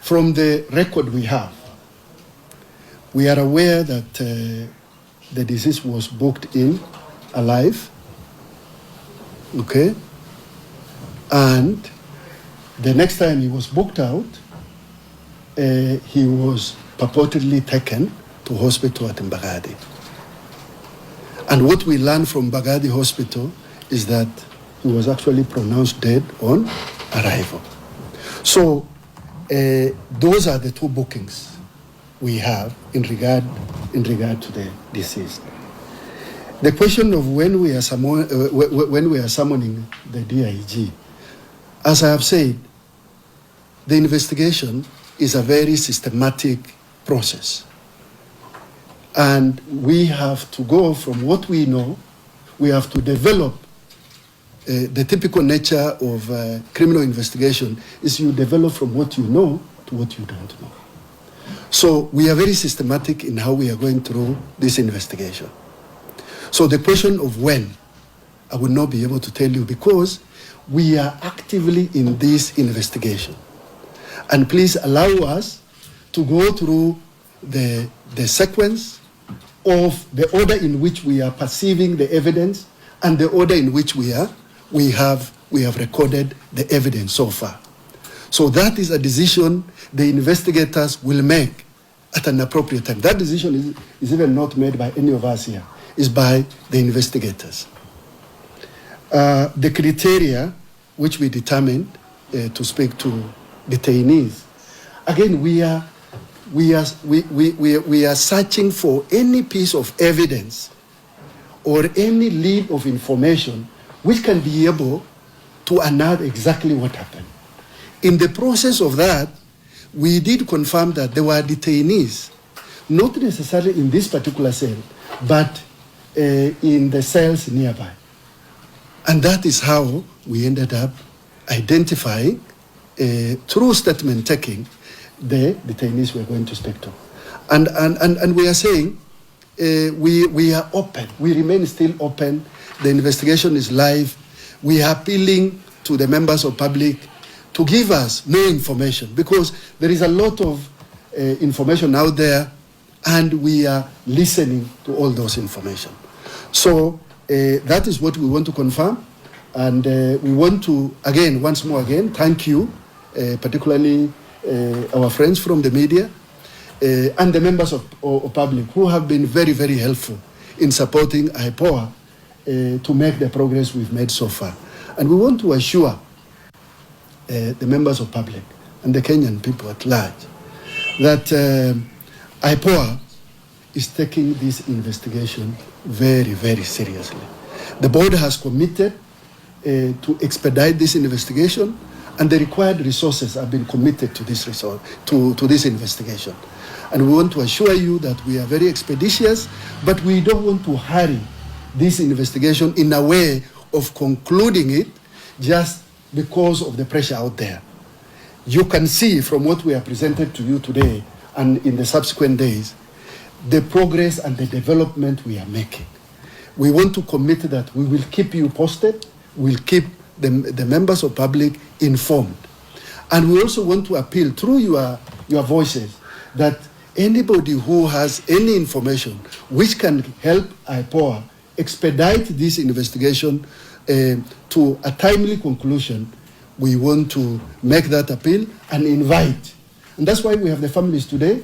from the record we have, we are aware that the deceased was booked in alive, okay? And the next time he was booked out, he was purportedly taken to hospital at Mbagadi. And what we learned from Mbagadi Hospital is that he was actually pronounced dead on arrival. So those are the two bookings we have in regard to the deceased. The question of when we are summoning the DIG, as I have said, the investigation is a very systematic process. And we have to go from what we know, we have to develop the typical nature of criminal investigation is you develop from what you know to what you don't know. So we are very systematic in how we are going through this investigation. So the question of when, I will not be able to tell you because we are actively in this investigation. And please allow us to go through the sequence of the order in which we are perceiving the evidence and the order in which we have recorded the evidence so far. So that is a decision the investigators will make at an appropriate time. That decision is even not made by any of us here. It's by the investigators. The criteria which we determined to speak to detainees, again, we are searching for any piece of evidence or any lead of information which can be able to unearth exactly what happened. In the process of that, we did confirm that there were detainees, not necessarily in this particular cell, but in the cells nearby. And that is how we ended up identifying, through statement taking, the detainees we're going to speak to. And we are saying, we are open, we remain still open, the investigation is live, we are appealing to the members of public to give us more information because there is a lot of information out there and we are listening to all those information. So that is what we want to confirm, and we want to, again, once more again, thank you, particularly our friends from the media and the members of public who have been very, very helpful in supporting IPOA to make the progress we've made so far. And we want to assure the members of public and the Kenyan people at large that IPOA is taking this investigation very, very seriously. The board has committed to expedite this investigation, and the required resources have been committed to this investigation. And we want to assure you that we are very expeditious, but we don't want to hurry this investigation in a way of concluding it just because of the pressure out there. You can see from what we have presented to you today and in the subsequent days, the progress and the development we are making. We want to commit that we will keep you posted, we'll keep the members of public informed. And we also want to appeal through your voices that anybody who has any information which can help IPOA expedite this investigation to a timely conclusion, we want to make that appeal and invite. And that's why we have the families today,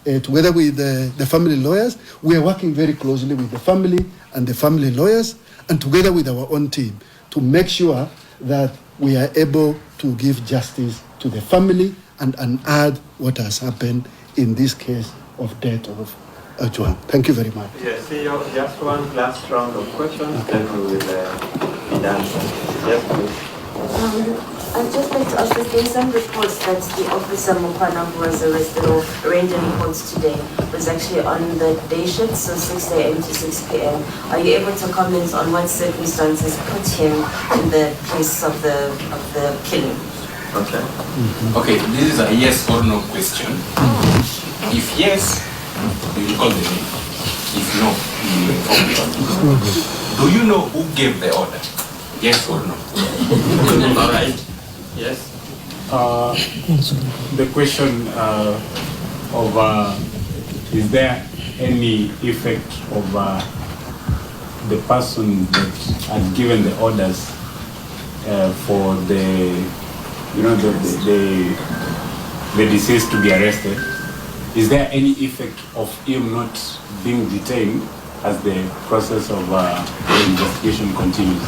together with the family lawyers. We are working very closely with the family and the family lawyers, and together with our own team, to make sure that we are able to give justice to the family and unearth what has happened in this case of death of Ojwang. Thank you very much. Yes, CEO, just one last round of questions, then we will be done. Yes, please. I'd just like to ask, there's some reports that the officer Mukwana who was arrested or arraigned in courts today was actually on the day shift, so 6 a.m. to 6 p.m. Are you able to comment on what circumstances put him in the place of the killing? Okay. Mm-hmm. Okay, this is a yes or no question. If yes, you will call the name. If no, you will inform the audience. Do you know who gave the order? Yes or no? All right. Yes. the question of is there any effect of the person that had given the orders for the deceased to be arrested? Is there any effect of him not being detained as the process of the investigation continues?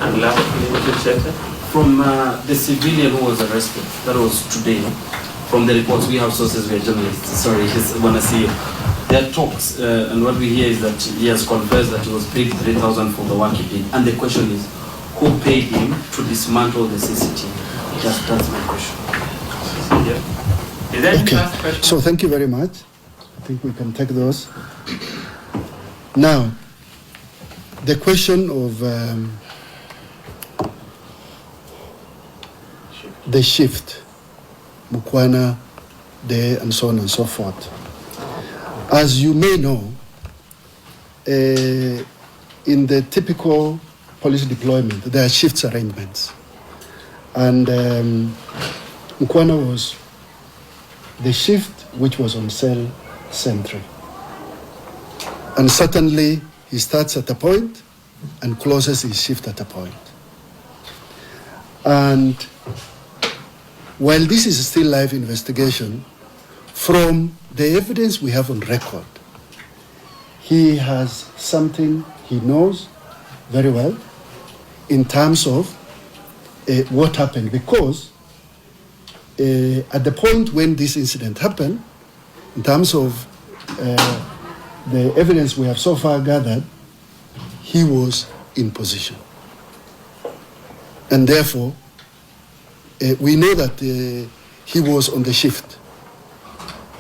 And lastly, Mr. Cheta? From the civilian who was arrested, that was today, from the reports, we have sources, we are journalists, sorry, just want to see, there are talks, and what we hear is that he has confessed that he was paid 3,000 for the work he did. And the question is, who paid him to dismantle the CCTV? That's my question. Yeah. Is there any Okay, last question? so thank you very much. I think we can take those. Now, the question of the shift, Mukwana Day, and so on and so forth. As you may know, in the typical police deployment, there are shifts arrangements. And Mukwana was the shift which was on cell sentry. And certainly he starts at a point and closes his shift at a point. And while this is still live investigation, from the evidence we have on record, he has something he knows very well in terms of what happened, because at the point when this incident happened, in terms of the evidence we have so far gathered, he was in position. And therefore, we know that he was on the shift.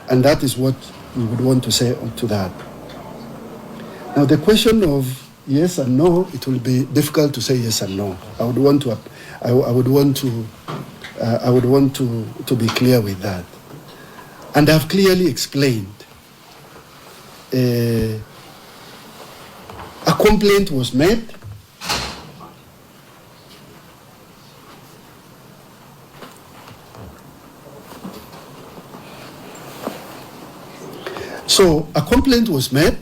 And that is what we would want to say to that. Now, the question of yes and no, it will be difficult to say yes and no. I would want to be clear with that. And I've clearly explained. A complaint was made. So a complaint was made.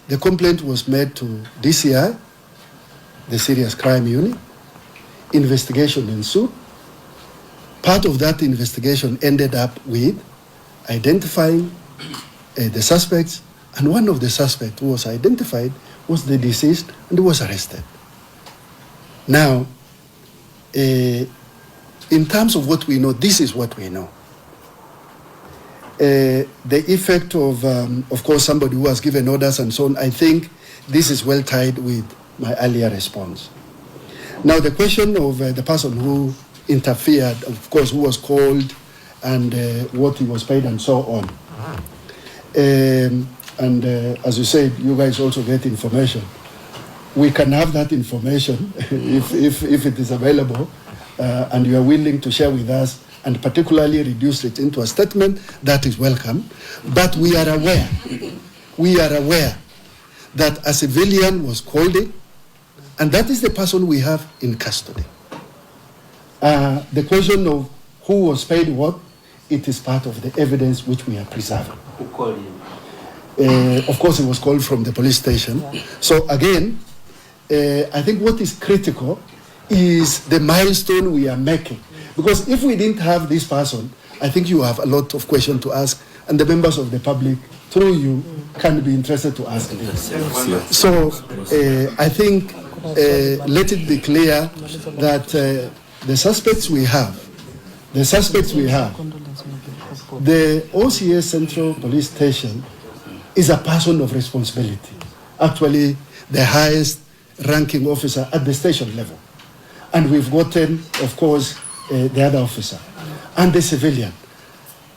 The complaint was made to DCI, the Serious Crime Unit. Investigation ensued. Part of that investigation ended up with identifying the suspects, and one of the suspects who was identified was the deceased and was arrested. Now, in terms of what we know, this is what we know. The effect of course, somebody who has given orders and so on, I think this is well tied with my earlier response. Now, the question of the person who interfered, of course, who was called and what he was paid and so on. As you said, you guys also get information. We can have that information if it is available and you are willing to share with us, and particularly reduce it into a statement, that is welcome. But we are aware that a civilian was called in, and that is the person we have in custody. The question of who was paid what, it is part of the evidence which we are preserving. Who called you? Of course, it was called from the police station. Yeah. So again, I think what is critical is the milestone we are making. Because if we didn't have this person, I think you have a lot of questions to ask, and the members of the public, through you, can be interested to ask them. So I think, let it be clear that the suspects we have, the OCA Central Police Station is a person of responsibility. Actually, the highest ranking officer at the station level. And we've gotten, of course, the other officer and the civilian.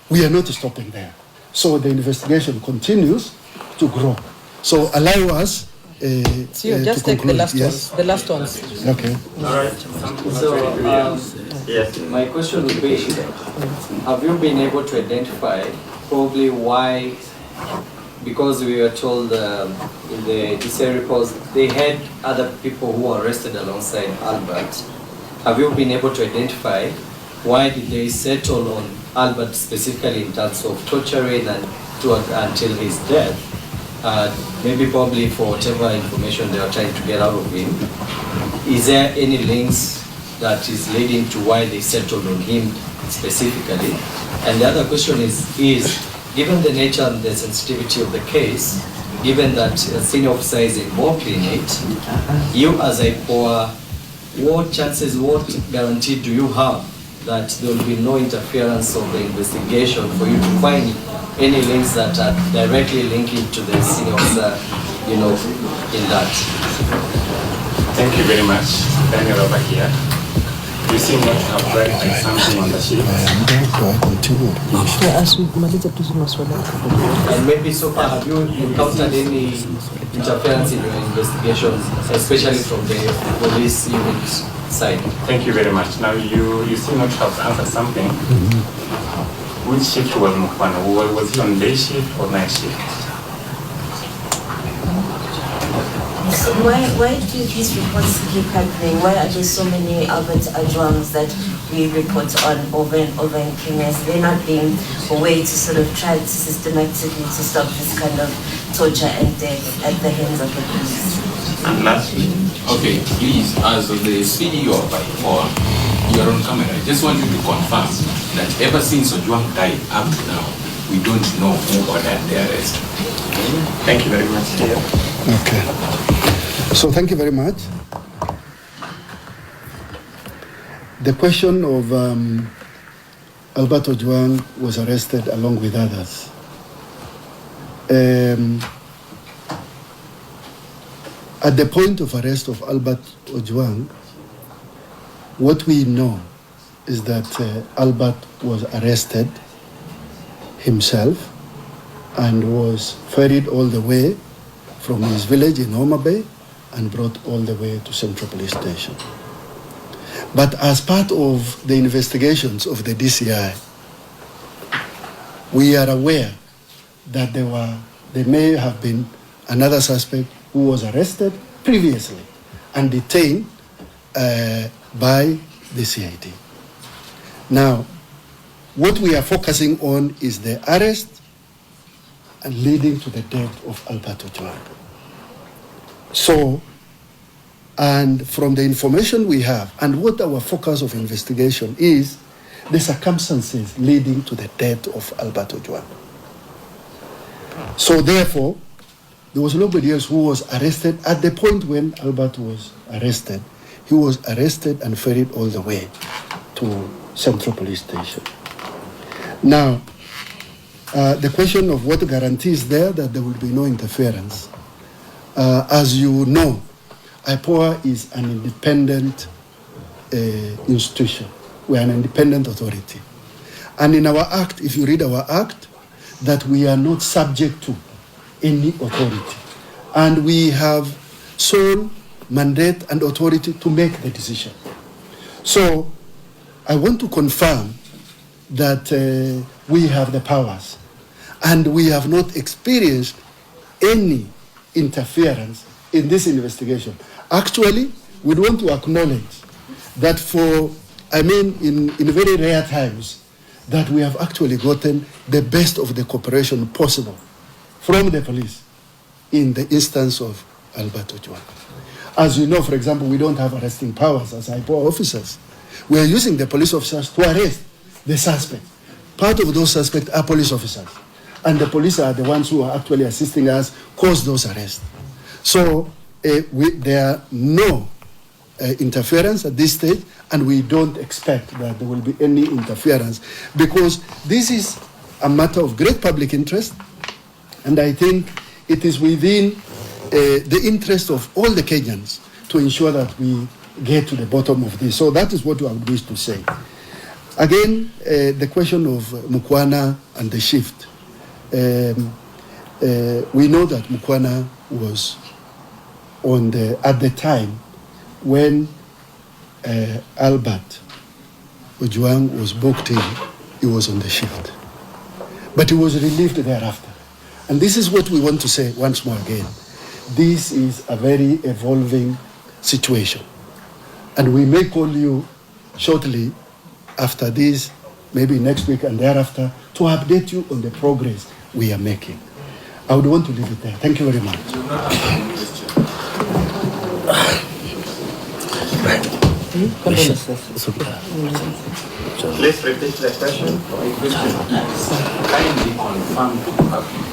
We are not stopping there. So the investigation continues to grow. So allow us so you just take the last ones. The last ones. Okay. All right. So, yes. my question would be, have you been able to identify probably why, because we were told in the DCI reports, they had other people who were arrested alongside Albert. Have you been able to identify why did they settle on Albert specifically in terms of torturing and until his death? Maybe probably for whatever information they are trying to get out of him. Is there any links that is leading to why they settled on him specifically? And the other question is given the nature and the sensitivity of the case, given that a senior officer is involved in it, you as a IPOA, what chances, what guarantee do you have that there will be no interference of the investigation for you to find any links that are directly linking to the senior officer, in that? Thank you very much. Daniel over here. You seem not to have clarified something on the sheet. And maybe so far, have you encountered any interference in your investigations, especially from the police unit side? Thank you very much. Now you seem not to have answered something. Which shift was Mukwana? Was he on day shift or night shift? So why do these reports keep happening? Why are there so many Albert Ojwangs that we report on over and over in Kenya? Is there not being a way to sort of try to systematically to stop this kind of torture and death at the hands of the police? And lastly, okay, please, as the CEO of IPOA, you are on camera. I just want you to confirm that ever since Ojwang died up to now, we don't know who ordered the arrest. Thank you very much. Okay. So thank you very much. The question of Albert Ojwang was arrested along with others. At the point of arrest of Albert Ojwang, what we know is that Albert was arrested himself and was ferried all the way from his village in Homa Bay and brought all the way to Central Police Station. But as part of the investigations of the DCI, we are aware that there may have been another suspect who was arrested previously and detained by the CID. Now, what we are focusing on is the arrest and leading to the death of Albert Ojwang. So, and from the information we have, and what our focus of investigation is, the circumstances leading to the death of Albert Ojwang. So therefore, there was nobody else who was arrested at the point when Albert was arrested. He was arrested and ferried all the way to Central Police Station. Now, the question of what guarantees there that there will be no interference. As you know, IPOA is an independent institution. We are an independent authority. And in our act, if you read our act, that we are not subject to any authority. And we have sole mandate and authority to make the decision. So I want to confirm that we have the powers and we have not experienced any interference in this investigation. Actually, we want to acknowledge that in very rare times, that we have actually gotten the best of the cooperation possible from the police in the instance of Albert Ojwang. As you know, for example, we don't have arresting powers as IPOA officers. We are using the police officers to arrest the suspect. Part of those suspects are police officers. And the police are the ones who are actually assisting us cause those arrests. So there are no interference at this stage, and we don't expect that there will be any interference because this is a matter of great public interest, and I think it is within the interest of all the Kenyans to ensure that we get to the bottom of this. So that is what I would wish to say. Again, the question of Mukwana and the shift. We know that Mukwana was at the time when Albert Ojwang was booked in, he was on the shift. But he was relieved thereafter. And this is what we want to say once more again. This is a very evolving situation. And we may call you shortly after this, maybe next week and thereafter, to update you on the progress we are making. I would want to leave it there. Thank you very much. Please repeat the question. Kindly confirm to the public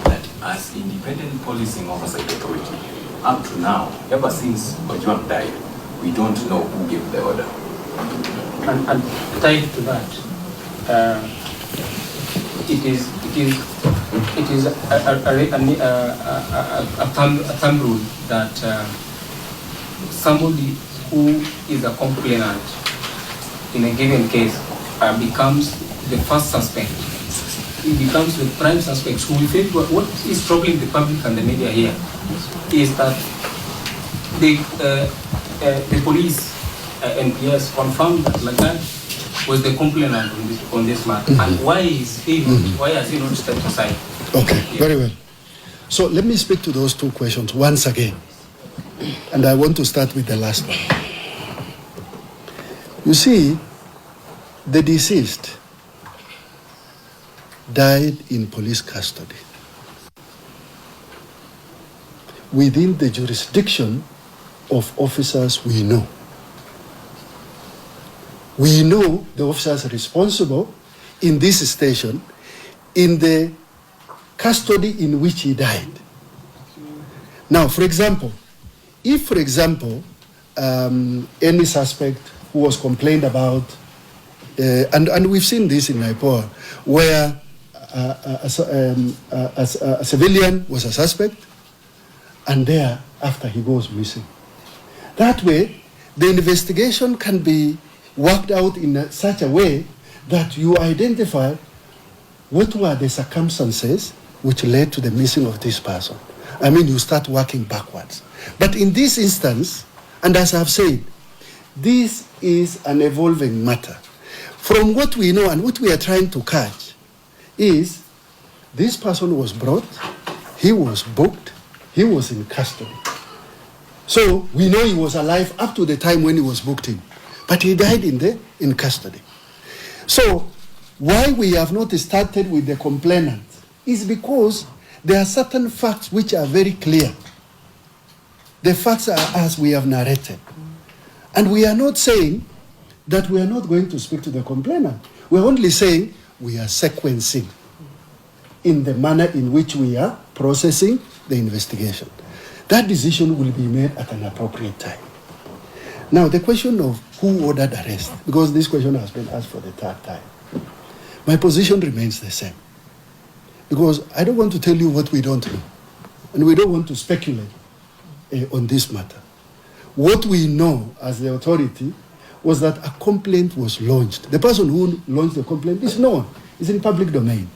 that as Independent Policing Oversight Authority, up to now, ever since Ojwang died, we don't know who gave the order. And tied to that, it is a thumb rule that somebody who is a complainant in a given case becomes the first suspect. He becomes the prime suspect. So we think what is troubling the public and the media here is that the police NPS confirmed that Lagat was the complainant on this matter. And why is he why has he not stepped aside? Okay, very well. So let me speak to those two questions once again. And I want to start with the last one. You see, the deceased died in police custody within the jurisdiction of officers we know. We know the officers responsible in this station in the custody in which he died. Now, for example, if, for example, any suspect who was complained about, and we've seen this in IPOA, where a civilian was a suspect, and thereafter he goes missing. That way, the investigation can be worked out in such a way that you identify what were the circumstances which led to the missing of this person. I mean, you start working backwards. But in this instance, and as I've said, this is an evolving matter. From what we know and what we are trying to catch is this person was brought, he was booked, he was in custody. So we know he was alive up to the time when he was booked in, but he died in custody. So why we have not started with the complainant is because there are certain facts which are very clear. The facts are as we have narrated. And we are not saying that we are not going to speak to the complainant. We're only saying we are sequencing in the manner in which we are processing the investigation. That decision will be made at an appropriate time. Now, the question of who ordered arrest, because this question has been asked for the third time, my position remains the same. Because I don't want to tell you what we don't know, and we don't want to speculate on this matter. What we know as the authority was that a complaint was launched. The person who launched the complaint is known, it's in public domain.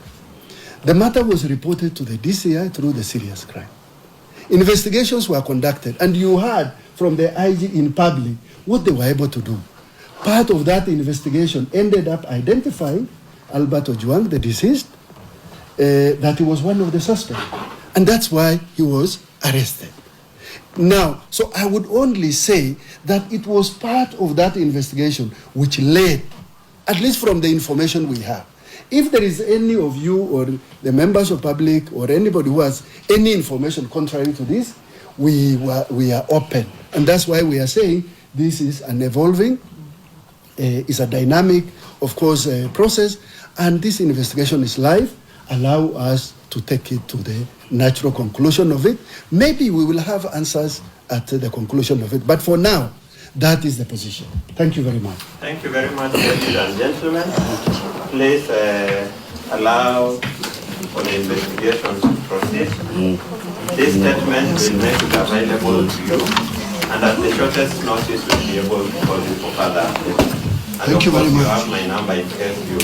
The matter was reported to the DCI through the serious crime. Investigations were conducted, and you heard from the IG in public what they were able to do. Part of that investigation ended up identifying Albert Ojwang, the deceased, that he was one of the suspects. And that's why he was arrested. Now, so I would only say that it was part of that investigation which led, at least from the information we have. If there is any of you or the members of public or anybody who has any information contrary to this, we are open. And that's why we are saying this is an evolving, is a dynamic, of course, process, and this investigation is live. Allow us to take it to the natural conclusion of it. Maybe we will have answers at the conclusion of it. But for now, that is the position. Thank you very much. Thank you very much, ladies and gentlemen. Please allow for the investigation to proceed. This statement will make it available to you, and at the shortest notice we'll be able to call you for further updates. And Thank you very much. You have my number in case you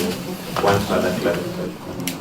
want further clarification.